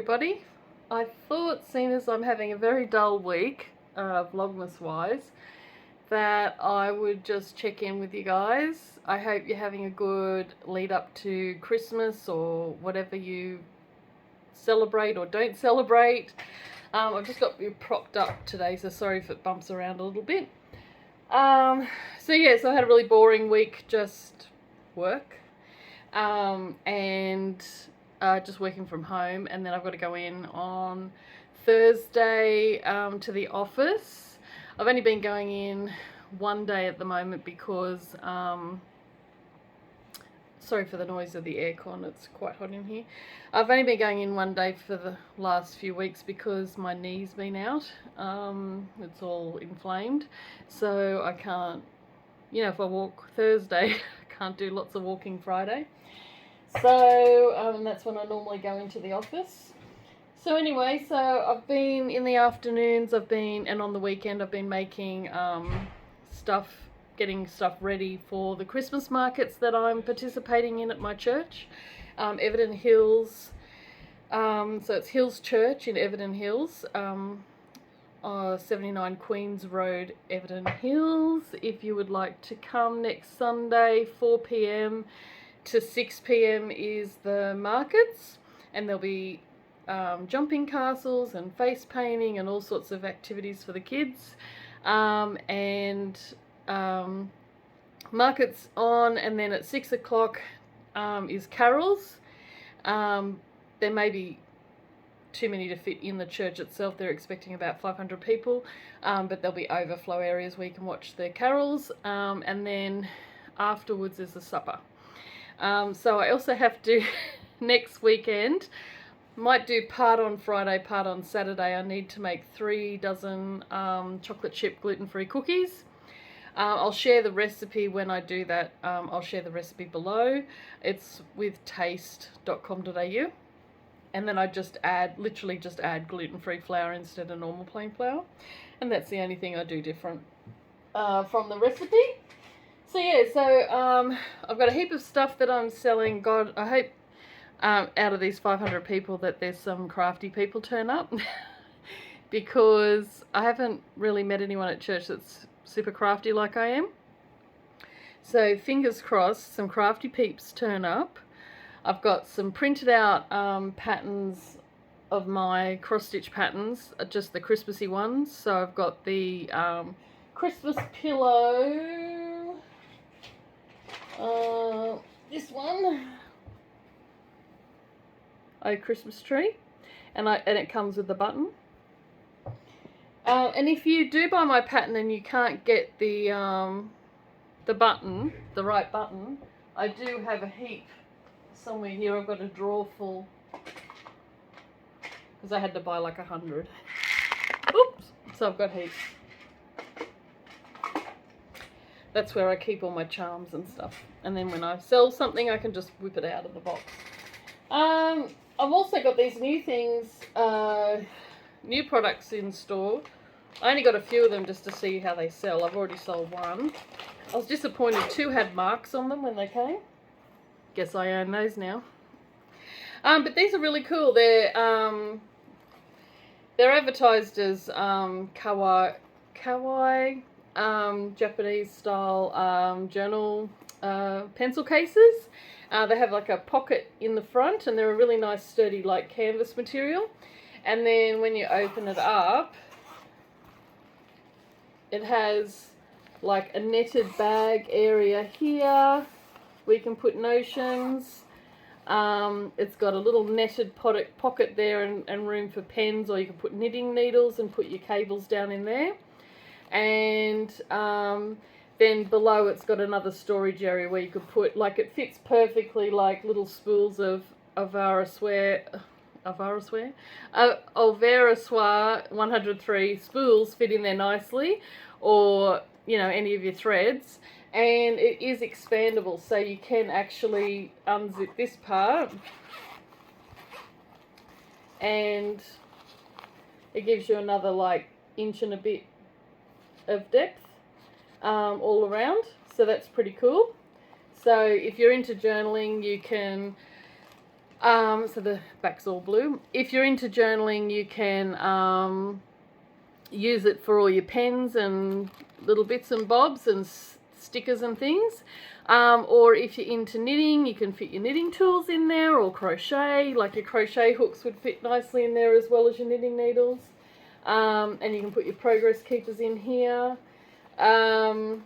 everybody. I thought, seeing as I'm having a very dull week, Vlogmas wise, that I would just check in with you guys. I hope you're having a good lead up to Christmas or whatever you celebrate or don't celebrate. I've just got you propped up today, so sorry if it bumps around a little bit. So I had a really boring week, just work. Just working from home, and then I've got to go in on Thursday to the office. I've only been going in one day at the moment because sorry for the noise of the aircon, it's quite hot in here. I've only been going in one day for the last few weeks because my knee's been out. It's all inflamed, so I can't, if I walk Thursday, I can't do lots of walking Friday. So that's when I normally go into the office. So anyway, so I've been in the afternoons, and on the weekend I've been making getting stuff ready for the Christmas markets that I'm participating in at my church, Everton Hills. So it's Hills Church in Everton Hills, 79 Queens Road, Everton Hills. If you would like to come next Sunday, 4 p.m. to 6 p.m. is the markets, and there'll be jumping castles and face painting and all sorts of activities for the kids, markets on, and then at 6 o'clock is carols. There may be too many to fit in the church itself. They're expecting about 500 people, but there'll be overflow areas where you can watch the carols, and then afterwards is the supper. So I also have to next weekend, might do part on Friday, part on Saturday. I need to make 3 dozen chocolate chip gluten-free cookies. I'll share the recipe when I do that. I'll share the recipe below. It's with taste.com.au, and then I literally just add gluten-free flour instead of normal plain flour, and that's the only thing I do different from the recipe. So I've got a heap of stuff that I'm selling. God, I hope out of these 500 people that there's some crafty people turn up because I haven't really met anyone at church that's super crafty like I am. So fingers crossed, some crafty peeps turn up. I've got some printed out patterns of my cross-stitch patterns, just the Christmassy ones. So I've got the Christmas pillow, this one, a Christmas tree, and it comes with the button. And if you do buy my pattern and you can't get the button, the right button, I do have a heap somewhere here. I've got a drawer full because I had to buy like 100. Oops! So I've got heaps. That's where I keep all my charms and stuff. And then when I sell something, I can just whip it out of the box. I've also got these new things, new products in store. I only got a few of them just to see how they sell. I've already sold one. I was disappointed 2 had marks on them when they came. Guess I own those now. But these are really cool. They're advertised as kawaii Japanese style journal pencil cases. They have like a pocket in the front, and they're a really nice sturdy like canvas material. And then when you open it up, it has like a netted bag area here where you can put notions. It's got a little netted pocket there and room for pens, or you can put knitting needles and put your cables down in there. And then below it's got another storage area where you could put, like, it fits perfectly, like little spools of Alvarasware 103 spools fit in there nicely, or any of your threads. And it is expandable, so you can actually unzip this part and it gives you another like inch and a bit of depth all around, so that's pretty cool. So if you're into journaling, you can So the back's all blue. If you're into journaling, you can use it for all your pens and little bits and bobs and stickers and things. Or if you're into knitting, you can fit your knitting tools in there, or crochet, like your crochet hooks would fit nicely in there as well as your knitting needles. And you can put your progress keepers in here. Or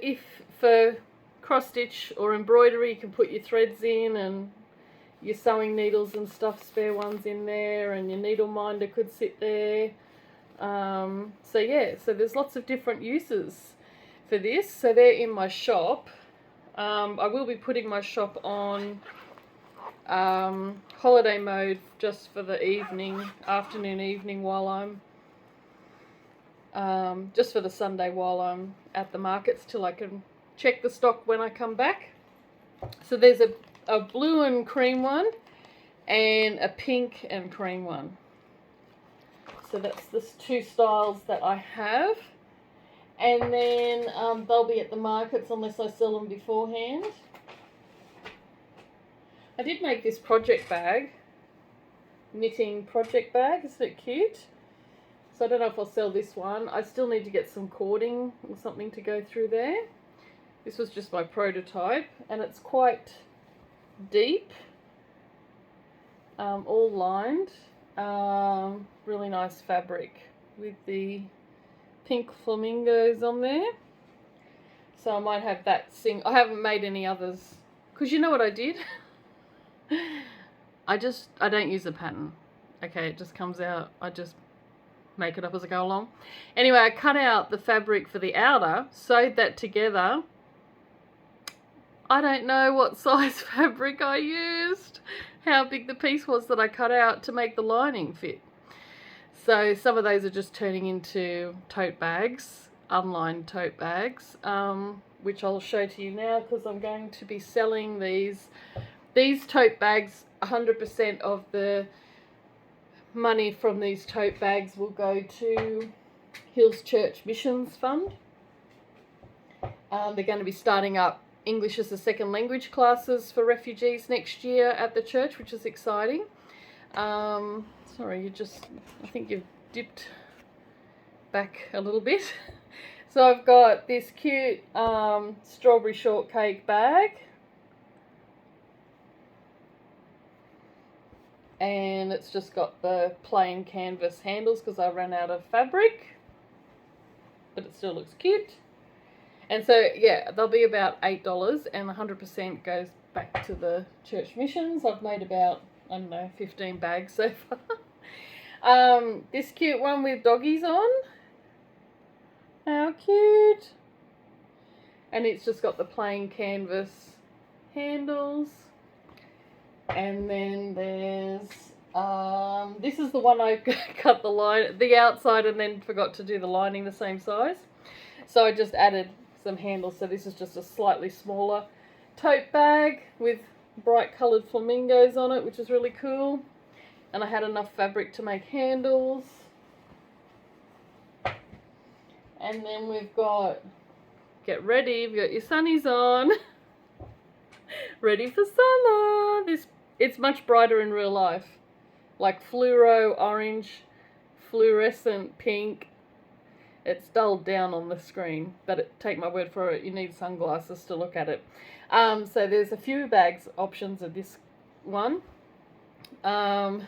if for cross stitch or embroidery, you can put your threads in and your sewing needles and stuff, spare ones in there, and your needle minder could sit there. So yeah, so there's lots of different uses for this. So they're in my shop. I will be putting my shop on holiday mode just for the afternoon, evening, while I'm just for the Sunday while I'm at the markets, till I can check the stock when I come back. So there's a blue and cream one and a pink and cream one. So that's the two styles that I have. And then they'll be at the markets unless I sell them beforehand. I did make this project bag, knitting project bag. Isn't it cute? So I don't know if I'll sell this one. I still need to get some cording or something to go through there. This was just my prototype, and it's quite deep, all lined. Really nice fabric with the pink flamingos on there. So I might have that I haven't made any others, because you know what I did? I don't use a pattern. Okay, it just comes out. I just make it up as I go along. Anyway, I cut out the fabric for the outer, sewed that together. I don't know what size fabric I used, how big the piece was that I cut out to make the lining fit. So some of those are just turning into tote bags, unlined tote bags, which I'll show to you now, because I'm going to be selling these tote bags. 100% of the money from these tote bags will go to Hills Church Missions Fund. They're going to be starting up English as a second language classes for refugees next year at the church, which is exciting. Sorry, I think you've dipped back a little bit. So I've got this cute strawberry shortcake bag. And it's just got the plain canvas handles because I ran out of fabric. But it still looks cute. And so, yeah, they'll be about $8, and 100% goes back to the church missions. I've made about, 15 bags so far. This cute one with doggies on. How cute. And it's just got the plain canvas handles. And then there's, this is the one I cut the outside and then forgot to do the lining the same size. So I just added some handles. So this is just a slightly smaller tote bag with bright coloured flamingos on it, which is really cool. And I had enough fabric to make handles. And then we've got, get ready, we've got your sunnies on. Ready for summer. It's much brighter in real life. Like fluoro orange, fluorescent pink. It's dulled down on the screen, but take my word for it, you need sunglasses to look at it. So there's a few bags options of this one. So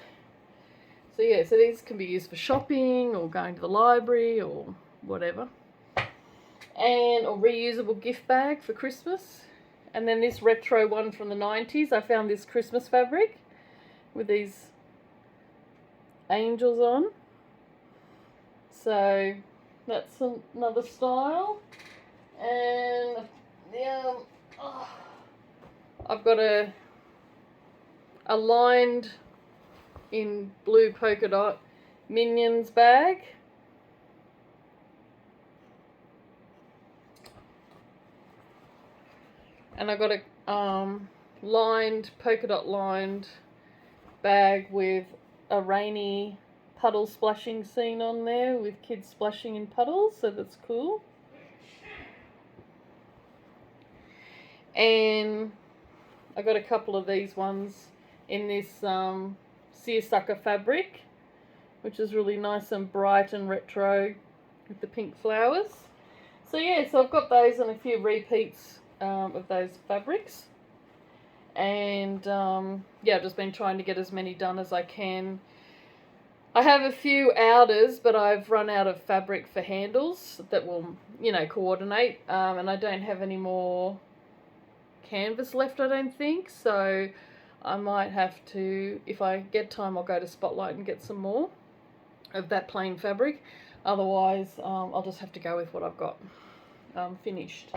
yeah, so these can be used for shopping or going to the library or whatever. And a reusable gift bag for Christmas. And then this retro one from the 90s, I found this Christmas fabric with these angels on. So that's another style. And I've got a lined in blue polka dot Minions bag. And I got a lined, polka dot lined bag with a rainy puddle splashing scene on there with kids splashing in puddles, so that's cool. And I got a couple of these ones in this seersucker fabric, which is really nice and bright and retro with the pink flowers. So yeah, so I've got those and a few repeats of those fabrics. And yeah, I've just been trying to get as many done as I can. I have a few outers, but I've run out of fabric for handles that will, you know, coordinate. And I don't have any more canvas left, I don't think. So I might have to, if I get time, I'll go to Spotlight and get some more of that plain fabric. Otherwise, I'll just have to go with what I've got finished.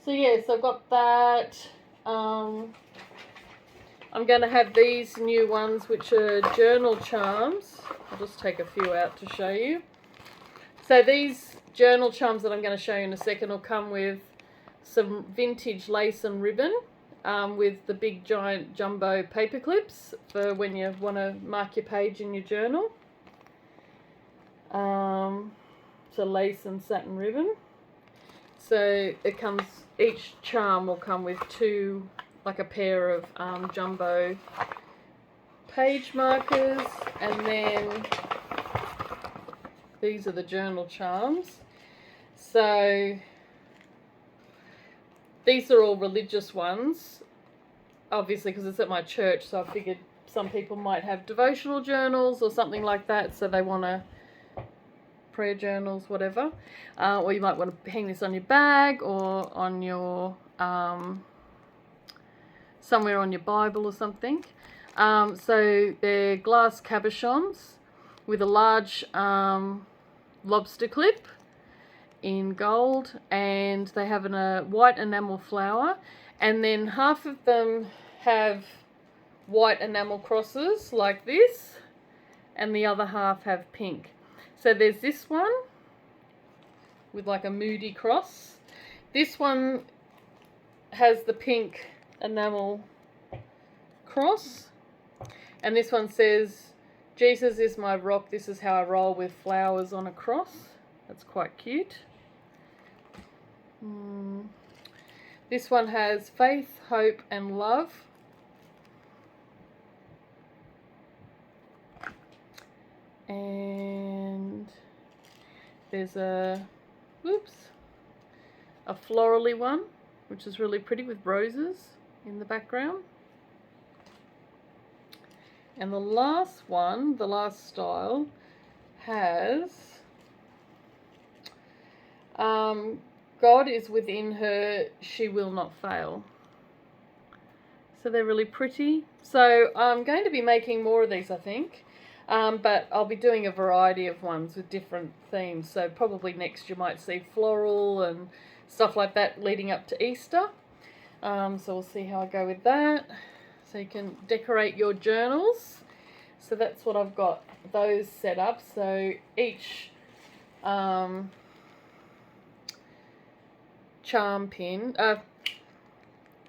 So yeah, so I've got that. I'm going to have these new ones, which are journal charms. I'll just take a few out to show you. So these journal charms that I'm going to show you in a second will come with some vintage lace and ribbon with the big giant jumbo paper clips for when you want to mark your page in your journal. So lace and satin ribbon. So it comes, each charm will come with two, like a pair of jumbo page markers, and then these are the journal charms. So these are all religious ones, obviously because it's at my church, so I figured some people might have devotional journals or something like that, so they want to prayer journals, whatever, or you might want to hang this on your bag or on your somewhere on your Bible or something. So they're glass cabochons with a large lobster clip in gold, and they have a white enamel flower, and then half of them have white enamel crosses like this, and the other half have pink. So there's this one with like a moody cross. This one has the pink enamel cross, and this one says, "Jesus is my rock, this is how I roll," with flowers on a cross. That's quite cute. This one has faith, hope and love. And there's a florally one, which is really pretty with roses in the background. And the last one, the last style, has God is within her, she will not fail. So they're really pretty. So I'm going to be making more of these, I think. But I'll be doing a variety of ones with different themes. So probably next you might see floral and stuff like that leading up to Easter. So we'll see how I go with that. So you can decorate your journals. So that's what I've got those set up. So each charm pin,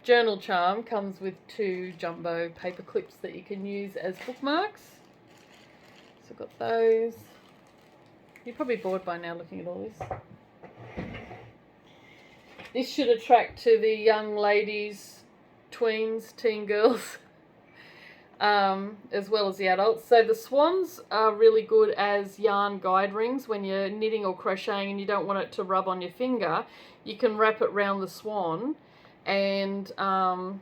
journal charm comes with two jumbo paper clips that you can use as bookmarks. So I've got those. You're probably bored by now looking at all this. This should attract to the young ladies, tweens, teen girls, as well as the adults. So the swans are really good as yarn guide rings when you're knitting or crocheting and you don't want it to rub on your finger. You can wrap it around the swan, and the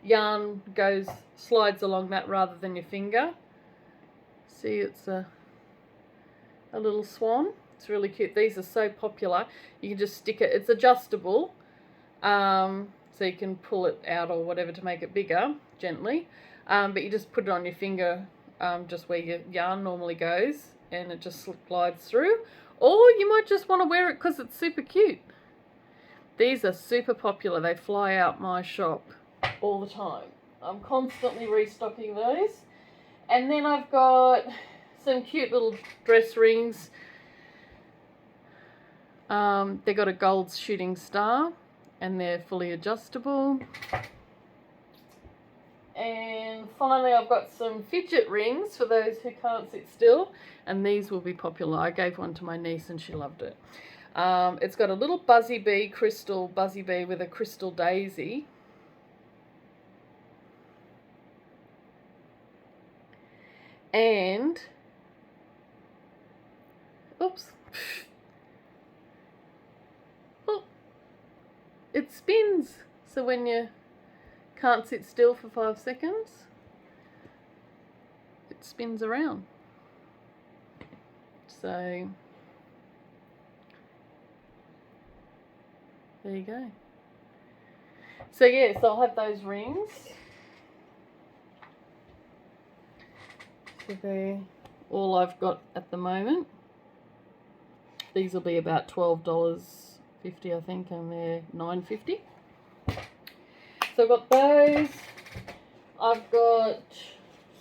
yarn slides along that rather than your finger. See, it's a little swan. It's really cute. These are so popular. You can just stick it. It's adjustable, so you can pull it out or whatever to make it bigger gently. But you just put it on your finger, just where your yarn normally goes, and it just glides through. Or you might just want to wear it because it's super cute. These are super popular. They fly out my shop all the time. I'm constantly restocking those. And then I've got some cute little dress rings. They've got a gold shooting star and they're fully adjustable. And finally I've got some fidget rings for those who can't sit still, and these will be popular. I gave one to my niece and she loved it. It's got a little buzzy bee, crystal buzzy bee with a crystal daisy. And, oops, oh, it spins. So when you can't sit still for 5 seconds, it spins around. So there you go. So yes, I'll have those rings. So they're all I've got at the moment. These will be about $12.50, I think, and they're $9.50. So I've got those. I've got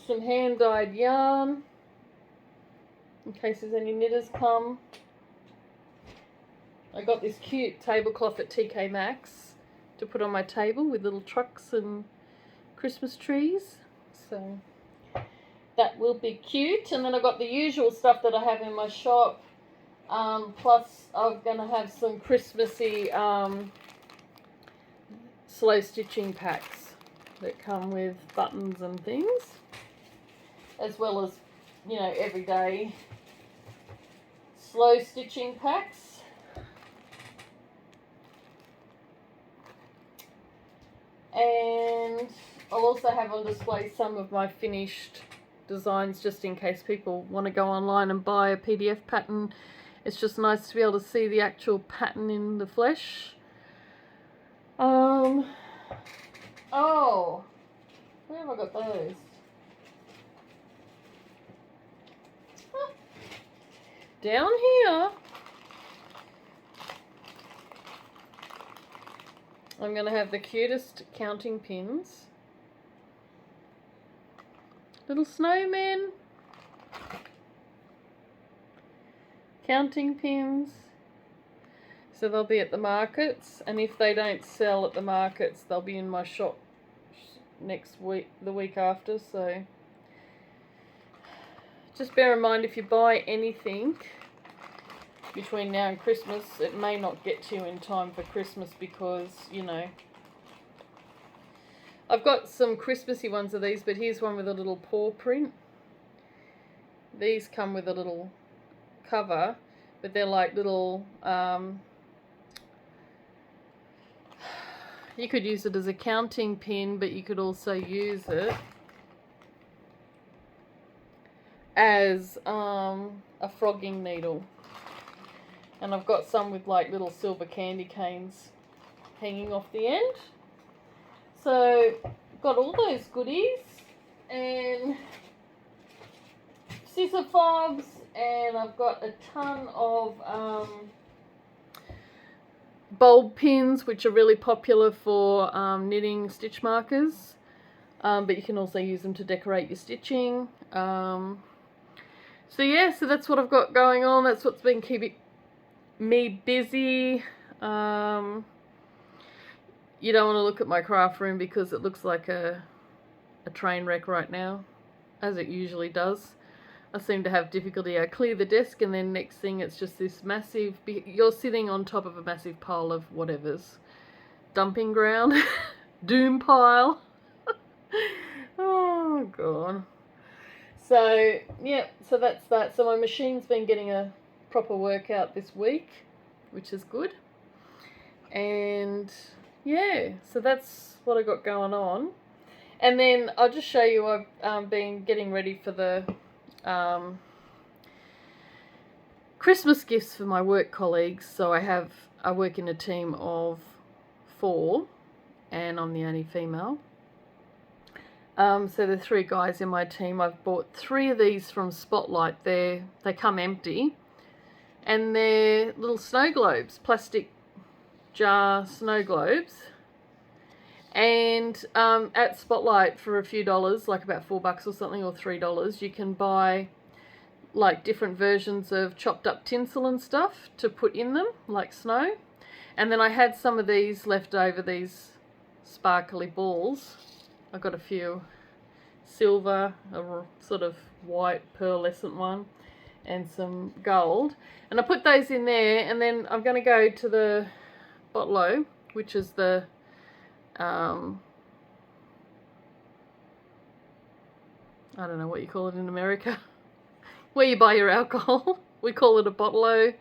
some hand-dyed yarn in case there's any knitters come. I got this cute tablecloth at TK Maxx to put on my table with little trucks and Christmas trees. So that will be cute. And then I've got the usual stuff that I have in my shop. Plus I'm going to have some Christmassy slow stitching packs that come with buttons and things. As well as, you know, everyday slow stitching packs. And I'll also have on display some of my finished designs just in case people want to go online and buy a PDF pattern. It's just nice to be able to see the actual pattern in the flesh. Oh, where have I got those? Down here. I'm going to have the cutest counting pins. Little snowmen. Counting pins. So they'll be at the markets, and if they don't sell at the markets, they'll be in my shop next week, the week after. So just bear in mind, if you buy anything between now and Christmas, it may not get to you in time for Christmas because, you know, I've got some Christmassy ones of these, but here's one with a little paw print. These come with a little cover, but they're like little, you could use it as a counting pin, but you could also use it as a frogging needle. And I've got some with like little silver candy canes hanging off the end. So got all those goodies and scissor fobs, and I've got a ton of bulb pins, which are really popular for knitting stitch markers, but you can also use them to decorate your stitching. So yeah, so that's what I've got going on. That's what's been keeping me busy. You don't want to look at my craft room because it looks like a train wreck right now, as it usually does. I seem to have difficulty. I clear the desk and then next thing it's just this massive, you're sitting on top of a massive pile of whatever's dumping ground. Doom pile. Oh god. So yeah, so that's that. So my machine's been getting a proper workout this week, which is good. And yeah, so that's what I got going on. And then I'll just show you, I've been getting ready for the Christmas gifts for my work colleagues. So I work in a team of 4 and I'm the only female. So the 3 guys in my team, I've bought 3 of these from Spotlight. They come empty, and they're little snow globes, plastic jar snow globes. And at Spotlight for a few dollars, like about $4 or something, or $3, you can buy like different versions of chopped up tinsel and stuff to put in them, like snow. And then I had some of these left over, these sparkly balls. I got a few silver, a sort of white pearlescent one, and some gold. And I put those in there, and then I'm going to go to the bottle, which is the I don't know what you call it in America, where you buy your alcohol. We call it a bottle in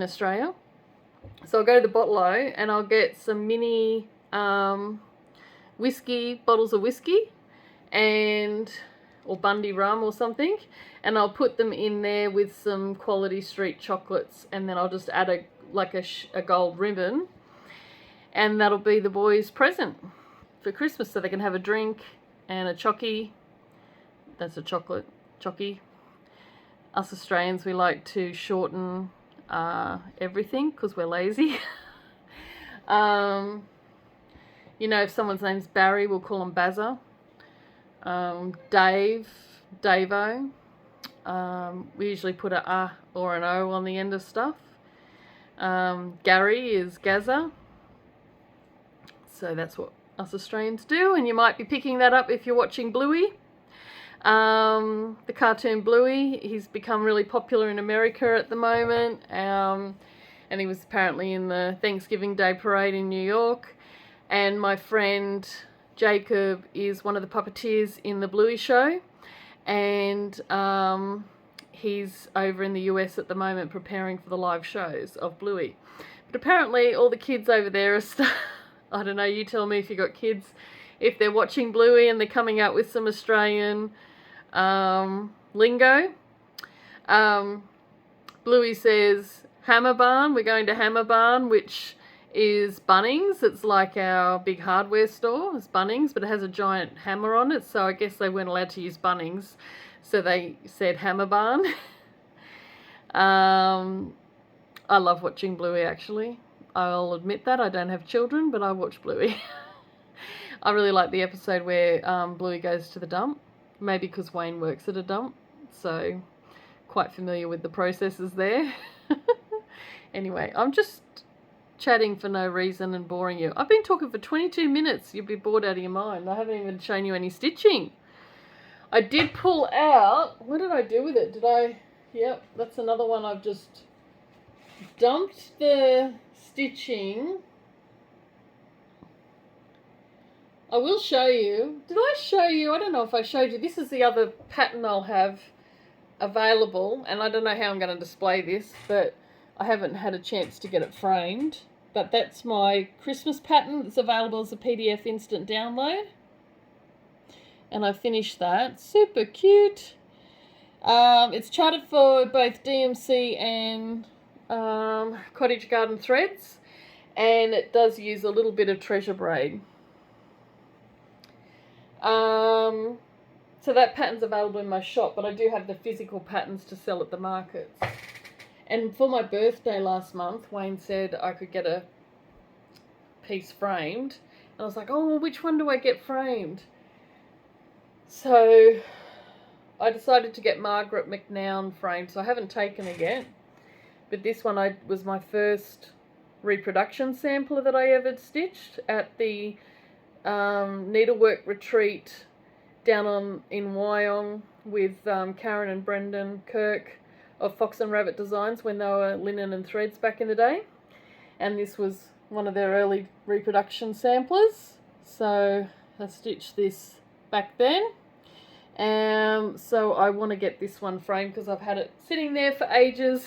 Australia. So I'll go to the bottle and I'll get some mini bottles of whiskey, or Bundy rum or something, and I'll put them in there with some Quality Street chocolates, and then I'll just add a gold ribbon, and that'll be the boys' present for Christmas, so they can have a drink and a chocky. That's a chocolate chocky. Us Australians, we like to shorten everything because we're lazy. You know, if someone's name's Barry, we'll call them Bazza. Dave, Davo. We usually put a or an O on the end of stuff. Gary is Gazza. So that's what us Australians do, and you might be picking that up if you're watching Bluey. The cartoon Bluey, he's become really popular in America at the moment, and he was apparently in the Thanksgiving Day Parade in New York. And my friend Jacob is one of the puppeteers in the Bluey show, and he's over in the US at the moment preparing for the live shows of Bluey. But apparently all the kids over there are I don't know, you tell me if you got kids, if they're watching Bluey and they're coming out with some Australian lingo. Bluey says Hammer Barn, we're going to Hammer Barn, which is Bunnings. It's like our big hardware store, it's Bunnings, but it has a giant hammer on it, so I guess they weren't allowed to use Bunnings, so they said Hammer Barn. I love watching Bluey, actually. I'll admit that. I don't have children, but I watch Bluey. I really like the episode where Bluey goes to the dump, maybe because Wayne works at a dump, so quite familiar with the processes there. Anyway, I'm just chatting for no reason and boring you. I've been talking for 22 minutes. You'll be bored out of your mind. I haven't even shown you any stitching. I did pull out, what did I do with it? Yep, that's another one. I've just dumped the stitching. I will show you. Did I show you? I don't know if I showed you. This is the other pattern I'll have available, and I don't know how I'm going to display this, but I haven't had a chance to get it framed. But that's my Christmas pattern that's available as a PDF instant download. And I finished that. Super cute. It's charted for both DMC and Cottage Garden threads, and it does use a little bit of treasure braid. So that pattern's available in my shop, but I do have the physical patterns to sell at the markets. And for my birthday last month, Wayne said I could get a piece framed. And I was like, oh, well, which one do I get framed? So I decided to get Margaret McNown framed, so I haven't taken it yet. But this one was my first reproduction sampler that I ever stitched at the needlework retreat down in Wyong with Karen and Brendan Kirk of Fox and Rabbit Designs when they were linen and threads back in the day. And this was one of their early reproduction samplers. So I stitched this back then. So I want to get this one framed because I've had it sitting there for ages,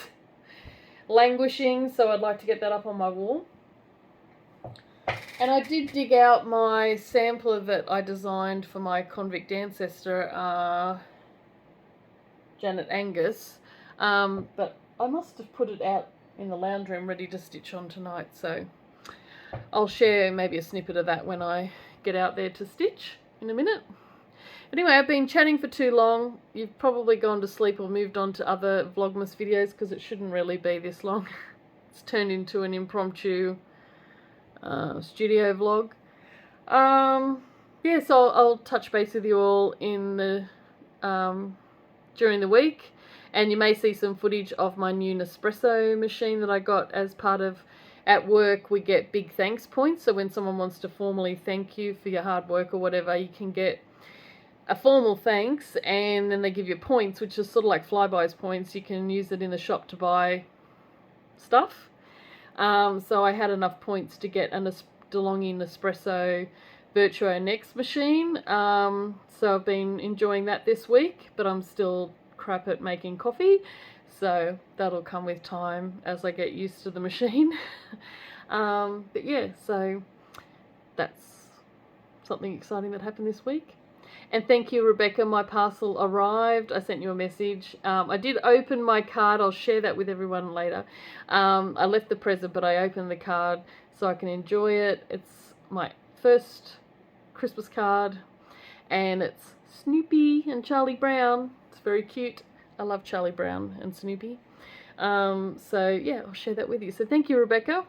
languishing, so I'd like to get that up on my wall. And I did dig out my sampler that I designed for my convict ancestor, Janet Angus, but I must have put it out in the lounge room ready to stitch on tonight, so I'll share maybe a snippet of that when I get out there to stitch in a minute. Anyway, I've been chatting for too long. You've probably gone to sleep or moved on to other Vlogmas videos because it shouldn't really be this long. It's turned into an impromptu studio vlog. Yeah, so I'll touch base with you all in the during the week, and you may see some footage of my new Nespresso machine that I got as part of, at work we get big thanks points, so when someone wants to formally thank you for your hard work or whatever, you can get a formal thanks, and then they give you points, which is sort of like Flybuys points. You can use it in the shop to buy stuff. So I had enough points to get a DeLonghi Nespresso Virtuo Next machine. So I've been enjoying that this week, but I'm still crap at making coffee. So that'll come with time as I get used to the machine. But yeah, so that's something exciting that happened this week. And thank you, Rebecca. My parcel arrived. I sent you a message. I did open my card. I'll share that with everyone later. I left the present, but I opened the card so I can enjoy it. It's my first Christmas card, and it's Snoopy and Charlie Brown. It's very cute. I love Charlie Brown and Snoopy. So yeah, I'll share that with you. So thank you, Rebecca.